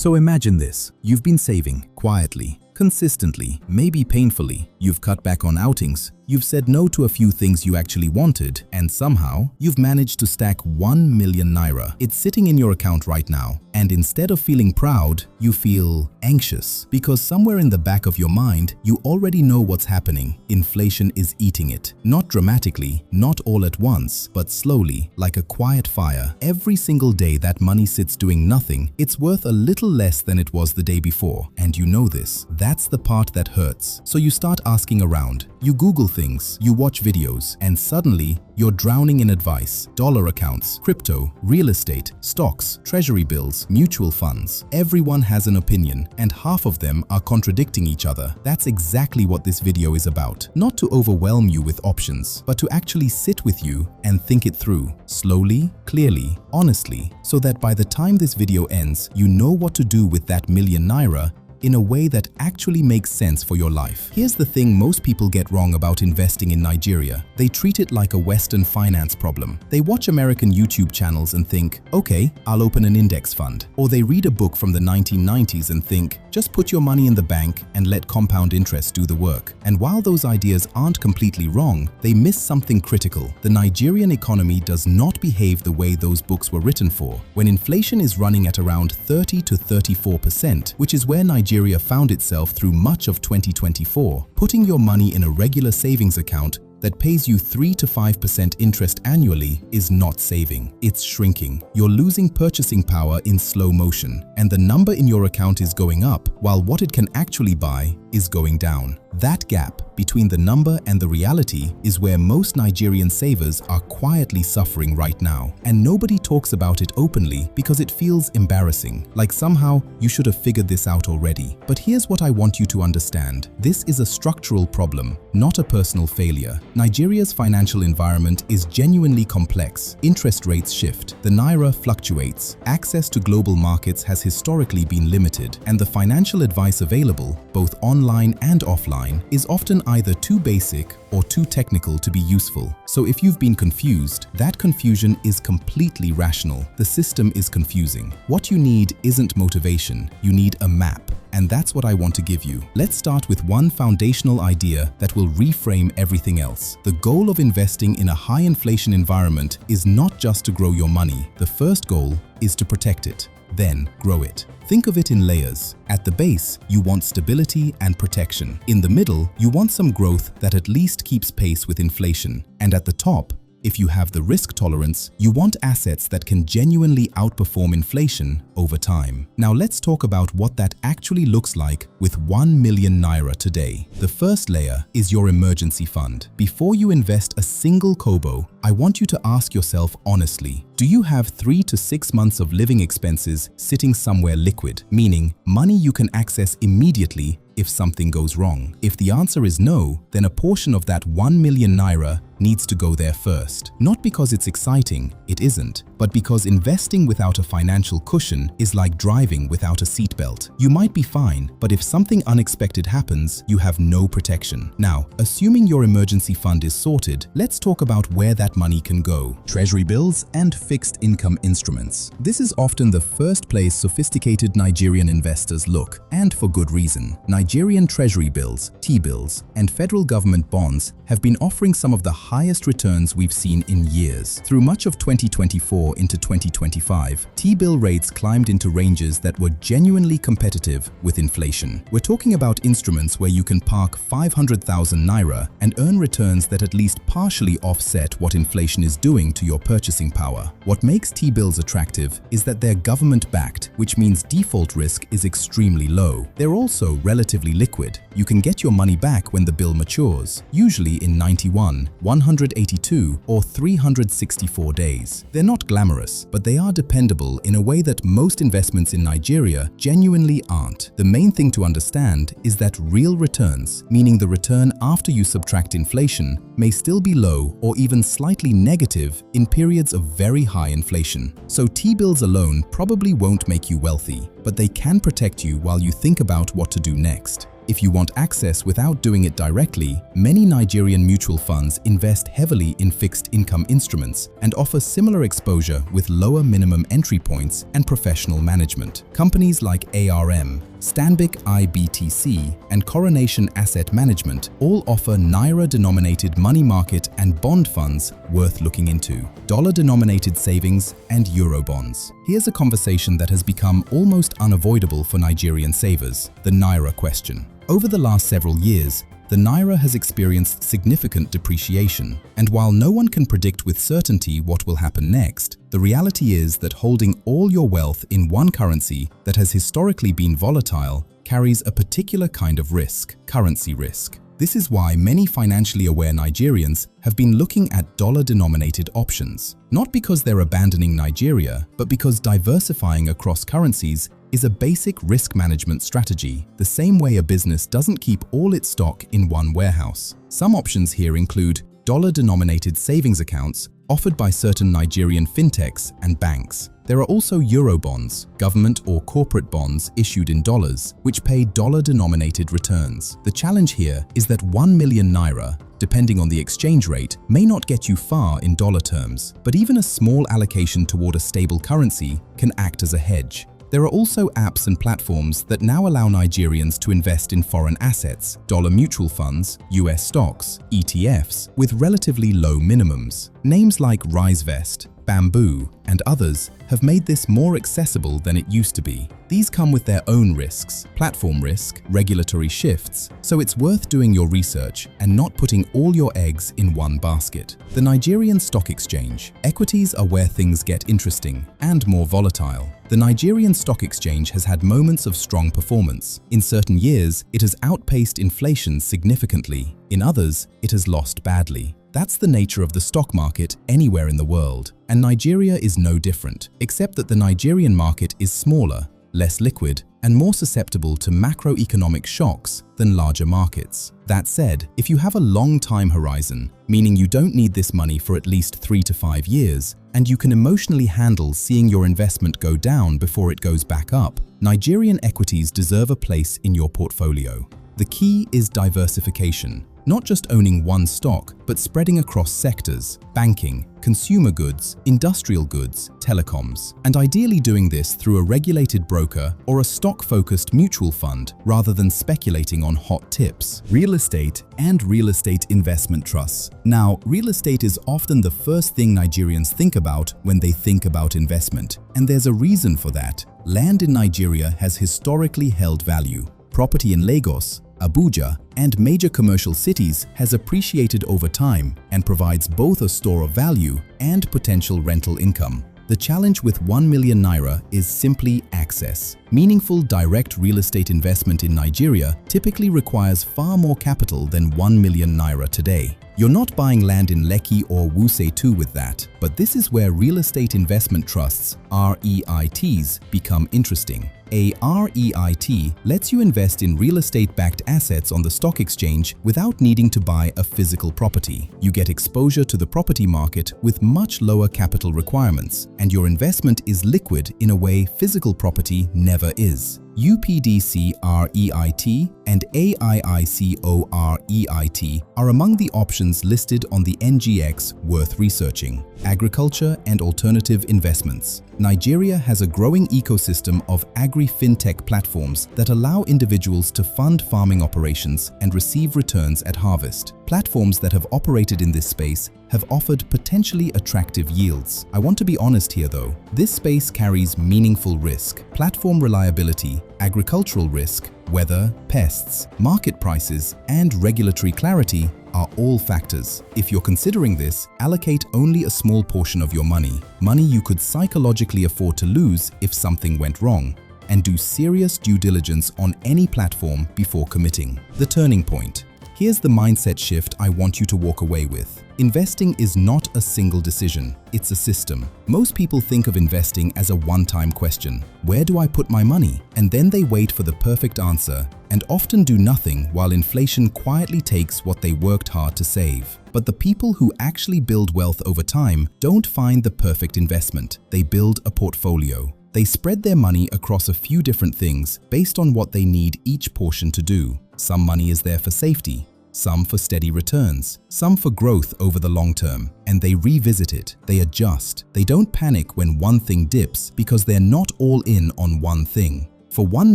So imagine this. You've been saving quietly, consistently, maybe painfully. You've cut back on outings. You've said no to a few things you actually wanted, and somehow, you've managed to stack 1 million naira. It's sitting in your account right now, and instead of feeling proud, you feel anxious. Because somewhere in the back of your mind, you already know what's happening. Inflation is eating it. Not dramatically, not all at once, but slowly, like a quiet fire. Every single day that money sits doing nothing, it's worth a little less than it was the day before. And you know this. That's the part that hurts. So you start asking around. You Google things, you watch videos, and suddenly you're drowning in advice. Dollar accounts, crypto, real estate, stocks, treasury bills, mutual funds. Everyone has an opinion, and half of them are contradicting each other. That's exactly what this video is about. Not to overwhelm you with options, but to actually sit with you and think it through. Slowly, clearly, honestly, so that by the time this video ends, you know what to do with that million naira in a way that actually makes sense for your life. Here's the thing most people get wrong about investing in Nigeria. They treat it like a Western finance problem. They watch American YouTube channels and think, okay, I'll open an index fund. Or they read a book from the 1990s and think, just put your money in the bank and let compound interest do the work. And while those ideas aren't completely wrong, they miss something critical. The Nigerian economy does not behave the way those books were written for. When inflation is running at around 30 to 34%, which is where Nigeria found itself through much of 2024, putting your money in a regular savings account that pays you 3 to 5% interest annually is not saving. It's shrinking. You're losing purchasing power in slow motion, and the number in your account is going up while what it can actually buy is going down. That gap between the number and the reality is where most Nigerian savers are quietly suffering right now. And nobody talks about it openly because it feels embarrassing, like somehow you should have figured this out already. But here's what I want you to understand. This is a structural problem, not a personal failure. Nigeria's financial environment is genuinely complex. Interest rates shift, the naira fluctuates, access to global markets has historically been limited, and the financial advice available, both online and offline, is often either too basic or too technical to be useful. So if you've been confused, that confusion is completely rational. The system is confusing. What you need isn't motivation, you need a map. And that's what I want to give you. Let's start with one foundational idea that will reframe everything else. The goal of investing in a high inflation environment is not just to grow your money. The first goal is to protect it, then grow it. Think of it in layers. At the base, you want stability and protection. In the middle, you want some growth that at least keeps pace with inflation. And at the top, if you have the risk tolerance, you want assets that can genuinely outperform inflation over time. Now let's talk about what that actually looks like with 1 million naira today. The first layer is your emergency fund. Before you invest a single kobo, I want you to ask yourself honestly, do you have 3 to 6 months of living expenses sitting somewhere liquid, meaning money you can access immediately if something goes wrong? If the answer is no, then a portion of that 1 million naira needs to go there first. Not because it's exciting, it isn't, but because investing without a financial cushion is like driving without a seatbelt. You might be fine, but if something unexpected happens, you have no protection. Now, assuming your emergency fund is sorted, let's talk about where that money can go. Treasury bills and fixed income instruments. This is often the first place sophisticated Nigerian investors look, and for good reason. Nigerian treasury bills, T-bills, and federal government bonds have been offering some of the highest returns we've seen in years. Through much of 2024 into 2025, T-bill rates climbed into ranges that were genuinely competitive with inflation. We're talking about instruments where you can park 500,000 naira and earn returns that at least partially offset what inflation is doing to your purchasing power. What makes T-bills attractive is that they're government-backed, which means default risk is extremely low. They're also relatively liquid. You can get your money back when the bill matures, usually in 91, 182, or 364 days. They're not glamorous, but they are dependable in a way that most investments in Nigeria genuinely aren't. The main thing to understand is that real returns, meaning the return after you subtract inflation, may still be low or even slightly negative in periods of very high inflation. So T-bills alone probably won't make you wealthy, but they can protect you while you think about what to do next. If you want access without doing it directly, many Nigerian mutual funds invest heavily in fixed income instruments and offer similar exposure with lower minimum entry points and professional management. Companies like ARM, Stanbic IBTC, and Coronation Asset Management all offer Naira-denominated money market and bond funds worth looking into, dollar-denominated savings, and Eurobonds. Here's a conversation that has become almost unavoidable for Nigerian savers: the Naira question. Over the last several years, the Naira has experienced significant depreciation, and while no one can predict with certainty what will happen next, the reality is that holding all your wealth in one currency that has historically been volatile carries a particular kind of risk: currency risk. This is why many financially aware Nigerians have been looking at dollar-denominated options, not because they're abandoning Nigeria, but because diversifying across currencies is a basic risk management strategy, the same way a business doesn't keep all its stock in one warehouse. Some options here include dollar-denominated savings accounts offered by certain Nigerian fintechs and banks. There are also Eurobonds, government or corporate bonds issued in dollars, which pay dollar-denominated returns. The challenge here is that 1 million Naira, depending on the exchange rate, may not get you far in dollar terms, but even a small allocation toward a stable currency can act as a hedge. There are also apps and platforms that now allow Nigerians to invest in foreign assets, dollar mutual funds, US stocks, ETFs, with relatively low minimums. Names like RiseVest, Bamboo, and others have made this more accessible than it used to be. These come with their own risks: platform risk, regulatory shifts, so it's worth doing your research and not putting all your eggs in one basket. The Nigerian Stock Exchange. Equities are where things get interesting and more volatile. The Nigerian Stock Exchange has had moments of strong performance. In certain years, it has outpaced inflation significantly. In others, it has lost badly. That's the nature of the stock market anywhere in the world, and Nigeria is no different, except that the Nigerian market is smaller, less liquid, and more susceptible to macroeconomic shocks than larger markets. That said, if you have a long time horizon, meaning you don't need this money for at least 3 to 5 years, and you can emotionally handle seeing your investment go down before it goes back up, Nigerian equities deserve a place in your portfolio. The key is diversification. Not just owning one stock, but spreading across sectors: banking, consumer goods, industrial goods, telecoms, and ideally doing this through a regulated broker or a stock-focused mutual fund rather than speculating on hot tips. Real estate and real estate investment trusts. Now, real estate is often the first thing Nigerians think about when they think about investment, and there's a reason for that. Land in Nigeria has historically held value. Property in Lagos, Abuja, and major commercial cities has appreciated over time and provides both a store of value and potential rental income. The challenge with 1 million Naira is simply access. Meaningful direct real estate investment in Nigeria typically requires far more capital than 1 million Naira today. You're not buying land in Lekki or Wuse 2 with that, but this is where real estate investment trusts, REITs, become interesting. A REIT lets you invest in real estate-backed assets on the stock exchange without needing to buy a physical property. You get exposure to the property market with much lower capital requirements, and your investment is liquid in a way physical property never is. UPDC REIT and AIICO REIT are among the options listed on the NGX worth researching. Agriculture and alternative investments. Nigeria has a growing ecosystem of agri-fintech platforms that allow individuals to fund farming operations and receive returns at harvest. Platforms that have operated in this space have offered potentially attractive yields. I want to be honest here though, this space carries meaningful risk. Platform reliability, agricultural risk, weather, pests, market prices, and regulatory clarity are all factors. If you're considering this, allocate only a small portion of your money you could psychologically afford to lose if something went wrong, and do serious due diligence on any platform before committing. The turning point. Here's the mindset shift I want you to walk away with. Investing is not a single decision, it's a system. Most people think of investing as a one-time question. Where do I put my money? And then they wait for the perfect answer and often do nothing while inflation quietly takes what they worked hard to save. But the people who actually build wealth over time don't find the perfect investment. They build a portfolio. They spread their money across a few different things based on what they need each portion to do. Some money is there for safety, some for steady returns, some for growth over the long term, and they revisit it, they adjust. They don't panic when one thing dips because they're not all in on one thing. For 1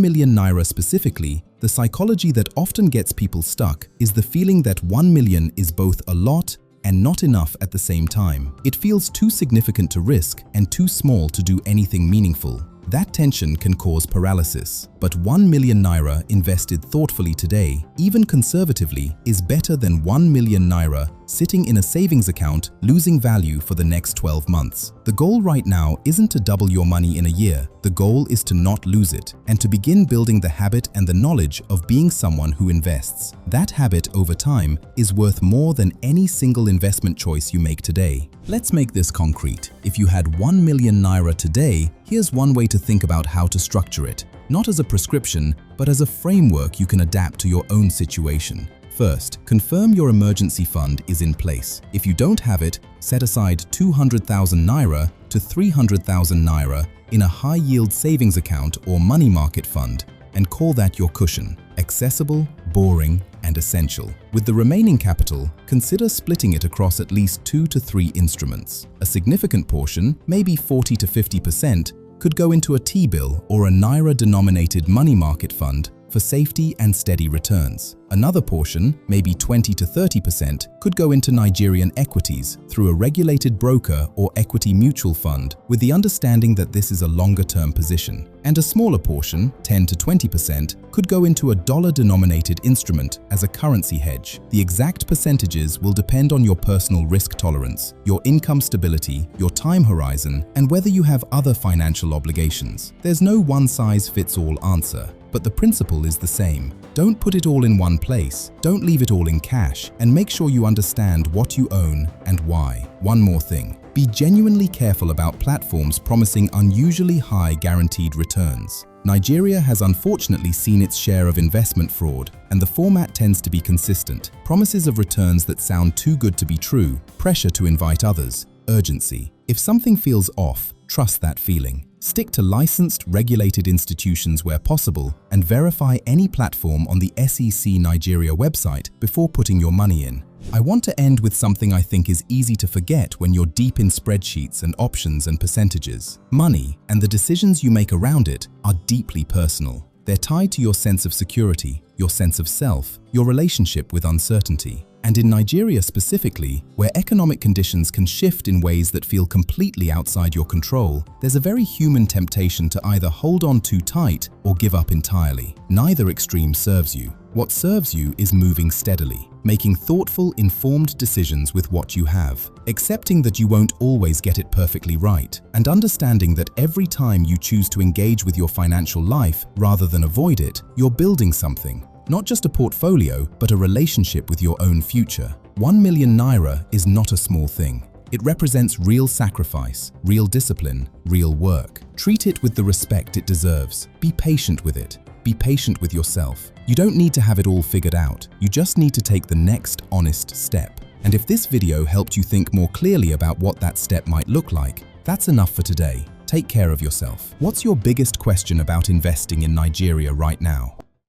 million naira specifically, the psychology that often gets people stuck is the feeling that 1 million is both a lot and not enough at the same time. It feels too significant to risk and too small to do anything meaningful. That tension can cause paralysis. But 1 million naira invested thoughtfully today, even conservatively, is better than 1 million naira sitting in a savings account losing value for the next 12 months. The goal right now isn't to double your money in a year. The goal is to not lose it and to begin building the habit and the knowledge of being someone who invests. That habit over time is worth more than any single investment choice you make today. Let's make this concrete. If you had 1 million naira today, here's one way to think about how to structure it. Not as a prescription, but as a framework you can adapt to your own situation. First, confirm your emergency fund is in place. If you don't have it, set aside 200,000 naira to 300,000 naira in a high-yield savings account or money market fund and call that your cushion. Accessible, boring, and essential. With the remaining capital, consider splitting it across at least 2 to 3 instruments. A significant portion, maybe 40 to 50%, could go into a T-bill or a naira-denominated money market fund for safety and steady returns. Another portion, maybe 20 to 30%, could go into Nigerian equities through a regulated broker or equity mutual fund with the understanding that this is a longer-term position. And a smaller portion, 10 to 20%, could go into a dollar-denominated instrument as a currency hedge. The exact percentages will depend on your personal risk tolerance, your income stability, your time horizon, and whether you have other financial obligations. There's no one-size-fits-all answer. But the principle is the same. Don't put it all in one place, don't leave it all in cash, and make sure you understand what you own and why. One more thing. Be genuinely careful about platforms promising unusually high guaranteed returns. Nigeria has unfortunately seen its share of investment fraud, and the format tends to be consistent. Promises of returns that sound too good to be true, pressure to invite others, urgency. If something feels off, trust that feeling. Stick to licensed, regulated institutions where possible, and verify any platform on the SEC Nigeria website before putting your money in. I want to end with something I think is easy to forget when you're deep in spreadsheets and options and percentages. Money and the decisions you make around it are deeply personal. They're tied to your sense of security, your sense of self, your relationship with uncertainty. And in Nigeria specifically, where economic conditions can shift in ways that feel completely outside your control, there's a very human temptation to either hold on too tight or give up entirely. Neither extreme serves you. What serves you is moving steadily, making thoughtful, informed decisions with what you have, accepting that you won't always get it perfectly right, and understanding that every time you choose to engage with your financial life rather than avoid it, you're building something. Not just a portfolio, but a relationship with your own future. 1 million naira is not a small thing. It represents real sacrifice, real discipline, real work. Treat it with the respect it deserves. Be patient with it. Be patient with yourself. You don't need to have it all figured out. You just need to take the next honest step. And if this video helped you think more clearly about what that step might look like, that's enough for today. Take care of yourself. What's your biggest question about investing in Nigeria right now?